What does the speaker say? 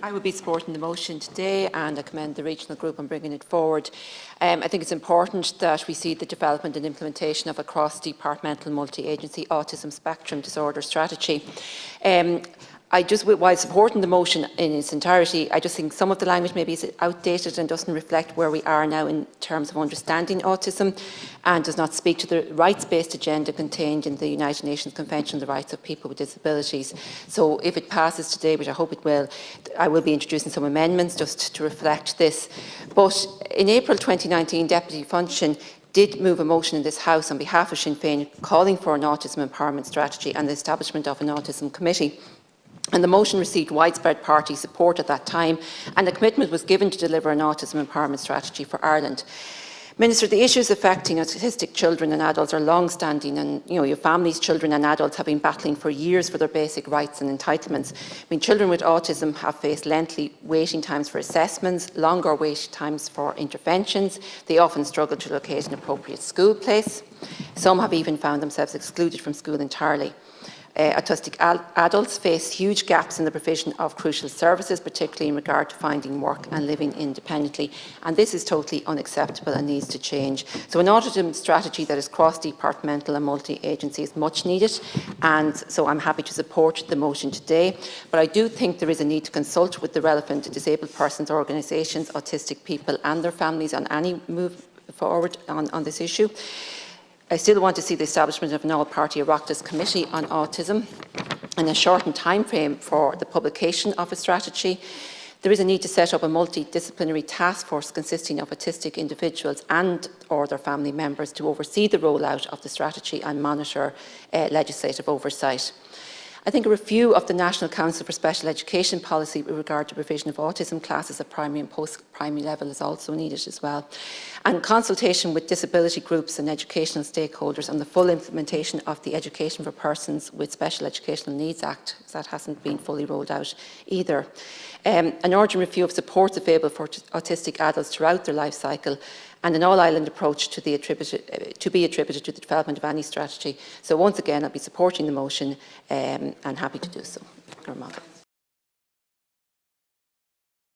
I will be supporting the motion today, and I commend the regional group on bringing it forward. I think it's important that we see the development and implementation of a cross-departmental multi-agency autism spectrum disorder strategy. While supporting the motion in its entirety, I just think some of the language maybe is outdated and doesn't reflect where we are now in terms of understanding autism, and does not speak to the rights-based agenda contained in the United Nations Convention on the Rights of People with Disabilities. So if it passes today, which I hope it will, I will be introducing some amendments just to reflect this. But in April 2019, Deputy Function did move a motion in this House on behalf of Sinn Féin calling for an autism empowerment strategy and the establishment of an autism committee. And the motion received widespread party support at that time, and a commitment was given to deliver an autism empowerment strategy for Ireland. Minister, the issues affecting autistic children and adults are long-standing, and your families, children and adults have been battling for years for their basic rights and entitlements. Children with autism have faced lengthy waiting times for assessments, longer waiting times for interventions. They often struggle to locate an appropriate school place. Some have even found themselves excluded from school entirely. Autistic adults face huge gaps in the provision of crucial services, particularly in regard to finding work and living independently. And this is totally unacceptable and needs to change. So an autism strategy that is cross-departmental and multi-agency is much needed. And so I'm happy to support the motion today. But I do think there is a need to consult with the relevant disabled persons organisations, autistic people and their families on any move forward on this issue. I still want to see the establishment of an all-party Oireachtas committee on autism and a shortened timeframe for the publication of a strategy. There is a need to set up a multidisciplinary task force consisting of autistic individuals and/or their family members to oversee the rollout of the strategy and monitor legislative oversight. I think a review of the National Council for Special Education policy with regard to provision of autism classes at primary and post-primary level is also needed as well. And consultation with disability groups and educational stakeholders on the full implementation of the Education for Persons with Special Educational Needs Act, because that hasn't been fully rolled out either. An urgent review of supports available for autistic adults throughout their life cycle, and an all-island approach to be attributed to the development of any strategy. So once again, I'll be supporting the motion and happy to do so.